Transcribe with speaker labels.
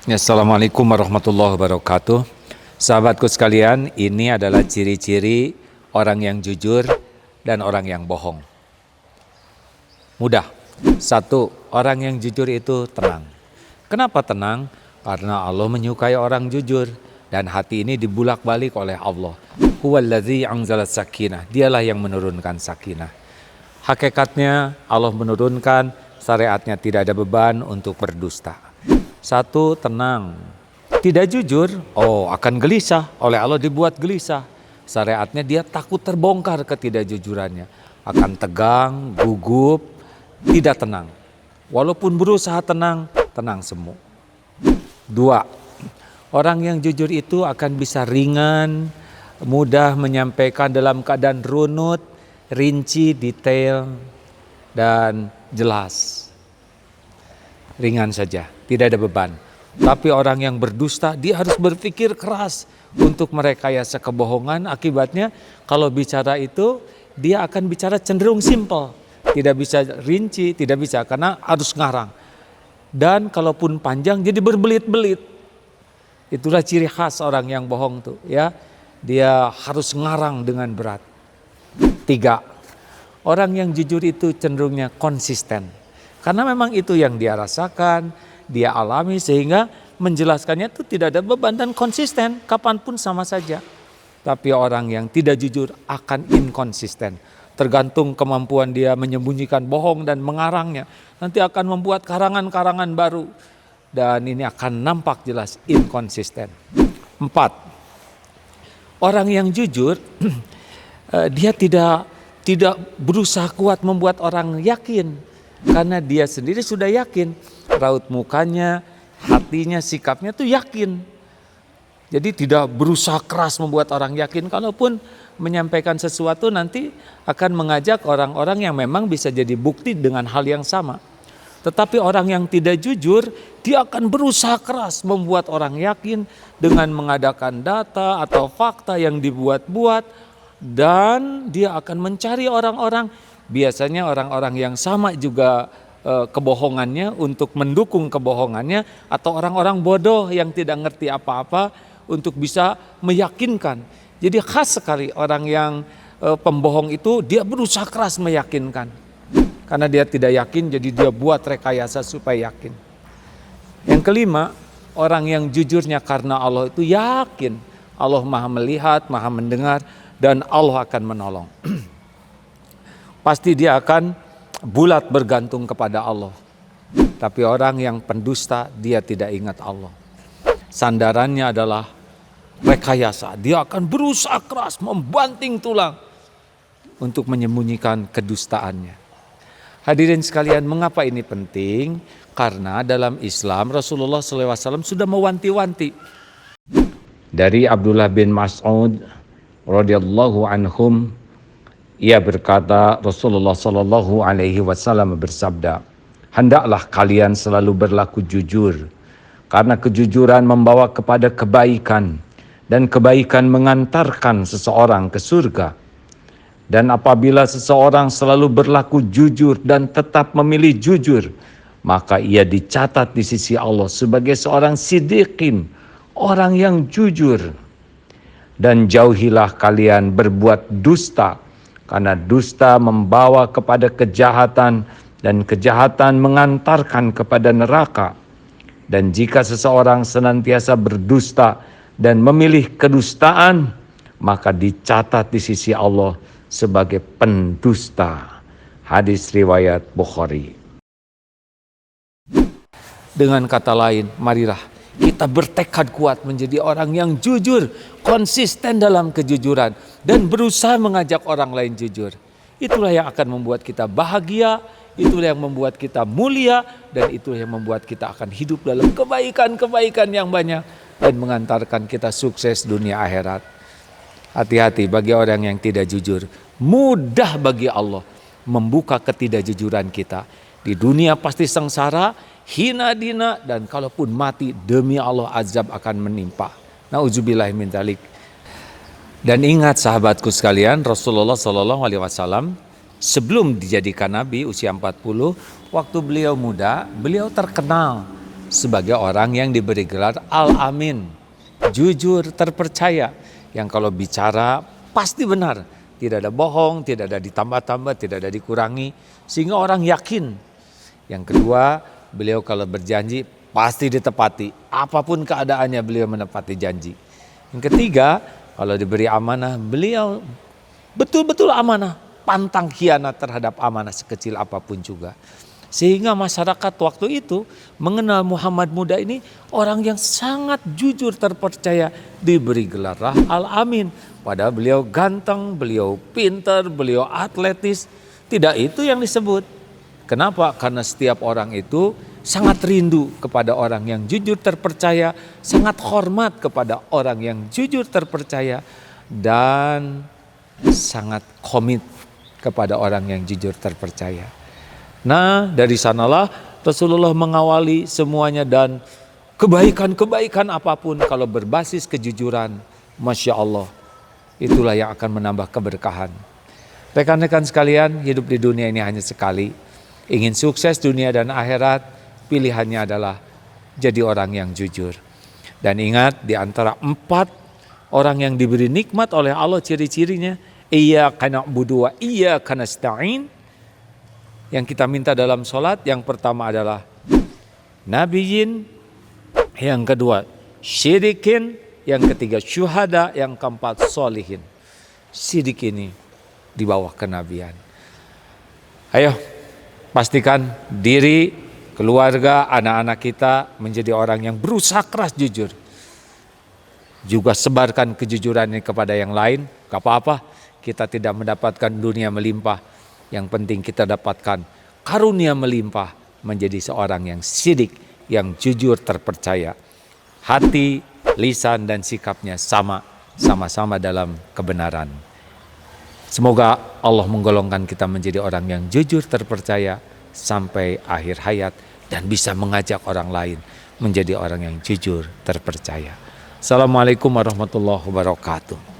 Speaker 1: Ya, Assalamualaikum warahmatullahi wabarakatuh. Sahabatku sekalian, ini adalah ciri-ciri orang yang jujur dan orang yang bohong. Mudah. Satu, orang yang jujur itu tenang. Kenapa tenang? Karena Allah menyukai orang jujur dan hati ini dibulak-balik oleh Allah. Huwallazi anzala sakinah. Dialah yang menurunkan sakinah. Hakikatnya Allah menurunkan syariatnya tidak ada beban untuk berdusta. Satu, tenang. Tidak jujur, akan gelisah. Oleh Allah dibuat gelisah. Syariatnya dia takut terbongkar ketidakjujurannya. Akan tegang, gugup, tidak tenang. Walaupun berusaha tenang, tenang semu. Dua, orang yang jujur itu akan bisa ringan, mudah menyampaikan dalam keadaan runut, rinci, detail, dan jelas. Ringan saja, tidak ada beban. Tapi orang yang berdusta, dia harus berpikir keras untuk merekayasa kebohongan. Akibatnya kalau bicara itu, dia akan bicara cenderung simpel. Tidak bisa rinci, tidak bisa karena harus ngarang. Dan kalaupun panjang jadi berbelit-belit. Itulah ciri khas orang yang bohong tuh, ya. Dia harus ngarang dengan berat. Tiga, orang yang jujur itu cenderungnya konsisten. Karena memang itu yang dia rasakan, dia alami sehingga menjelaskannya itu tidak ada beban dan konsisten, kapanpun sama saja. Tapi orang yang tidak jujur akan inkonsisten. Tergantung kemampuan dia menyembunyikan bohong dan mengarangnya. Nanti akan membuat karangan-karangan baru. Dan ini akan nampak jelas inkonsisten. Empat, orang yang jujur, dia tidak berusaha kuat membuat orang yakin. Karena dia sendiri sudah yakin, raut mukanya, hatinya, sikapnya tuh yakin. Jadi tidak berusaha keras membuat orang yakin, kalaupun menyampaikan sesuatu nanti akan mengajak orang-orang yang memang bisa jadi bukti dengan hal yang sama. Tetapi orang yang tidak jujur, dia akan berusaha keras membuat orang yakin dengan mengadakan data atau fakta yang dibuat-buat. Dan dia akan mencari orang-orang, biasanya orang-orang yang sama juga kebohongannya untuk mendukung kebohongannya, atau orang-orang bodoh yang tidak ngerti apa-apa untuk bisa meyakinkan. Jadi khas sekali orang yang pembohong itu, dia berusaha keras meyakinkan. Karena dia tidak yakin, jadi dia buat rekayasa supaya yakin. Yang kelima, orang yang jujurnya karena Allah itu yakin Allah maha melihat, maha mendengar, dan Allah akan menolong. Pasti dia akan bulat bergantung kepada Allah. Tapi orang yang pendusta, dia tidak ingat Allah. Sandarannya adalah rekayasa. Dia akan berusaha keras membanting tulang untuk menyembunyikan kedustaannya. Hadirin sekalian, mengapa ini penting? Karena dalam Islam Rasulullah SAW sudah mewanti-wanti. Dari Abdullah bin Mas'ud radhiyallahu anhum, ia berkata, Rasulullah sallallahu alaihi wasallam bersabda, hendaklah kalian selalu berlaku jujur, karena kejujuran membawa kepada kebaikan, dan kebaikan mengantarkan seseorang ke surga. Dan apabila seseorang selalu berlaku jujur dan tetap memilih jujur, maka ia dicatat di sisi Allah sebagai seorang siddiqin, orang yang jujur. Dan jauhilah kalian berbuat dusta, karena dusta membawa kepada kejahatan, dan kejahatan mengantarkan kepada neraka. Dan jika seseorang senantiasa berdusta dan memilih kedustaan, maka dicatat di sisi Allah sebagai pendusta. Hadis riwayat Bukhari. Dengan kata lain, marilah kita bertekad kuat menjadi orang yang jujur, konsisten dalam kejujuran, dan berusaha mengajak orang lain jujur. Itulah yang akan membuat kita bahagia, itulah yang membuat kita mulia, dan itulah yang membuat kita akan hidup dalam kebaikan-kebaikan yang banyak dan mengantarkan kita sukses dunia akhirat. Hati-hati bagi orang yang tidak jujur. Mudah bagi Allah membuka ketidakjujuran kita. Di dunia pasti sengsara, hina dina, dan kalaupun mati demi Allah azab akan menimpa. Nauzubillahi min dzalik. Dan ingat sahabatku sekalian, Rasulullah SAW sebelum dijadikan nabi usia 40, waktu beliau muda, beliau terkenal sebagai orang yang diberi gelar Al-Amin, jujur, terpercaya, yang kalau bicara pasti benar, tidak ada bohong, tidak ada ditambah-tambah, tidak ada dikurangi, sehingga orang yakin. Yang kedua, beliau kalau berjanji pasti ditepati, apapun keadaannya beliau menepati janji. Yang ketiga, kalau diberi amanah, beliau betul-betul amanah, pantang khianat terhadap amanah sekecil apapun juga. Sehingga masyarakat waktu itu mengenal Muhammad muda ini orang yang sangat jujur, terpercaya, diberi gelar Al-Amin. Padahal beliau ganteng, beliau pintar, beliau atletis. Tidak itu yang disebut. Kenapa? Karena setiap orang itu sangat rindu kepada orang yang jujur, terpercaya, sangat hormat kepada orang yang jujur, terpercaya, dan sangat komit kepada orang yang jujur, terpercaya. Nah, dari sanalah Rasulullah mengawali semuanya, dan kebaikan-kebaikan apapun kalau berbasis kejujuran, Masya Allah, itulah yang akan menambah keberkahan. Rekan-rekan sekalian, hidup di dunia ini hanya sekali. Ingin sukses dunia dan akhirat, pilihannya adalah jadi orang yang jujur. Dan ingat, di antara 4 orang yang diberi nikmat oleh Allah, ciri-cirinya, iyyaka na'budu wa iyyaka nasta'in. Yang kita minta dalam sholat, yang pertama adalah nabiyyin, yang kedua syirikin, yang ketiga syuhada, yang keempat solihin. Syirik ini di bawah kenabian. Ayo, pastikan diri, keluarga, anak-anak kita menjadi orang yang berusaha keras jujur. Juga sebarkan kejujuran ini kepada yang lain. Gak apa-apa, kita tidak mendapatkan dunia melimpah. Yang penting kita dapatkan karunia melimpah, menjadi seorang yang sidik, yang jujur, terpercaya. Hati, lisan, dan sikapnya sama-sama dalam kebenaran. Semoga Allah menggolongkan kita menjadi orang yang jujur, terpercaya sampai akhir hayat, dan bisa mengajak orang lain menjadi orang yang jujur, terpercaya. Assalamualaikum warahmatullahi wabarakatuh.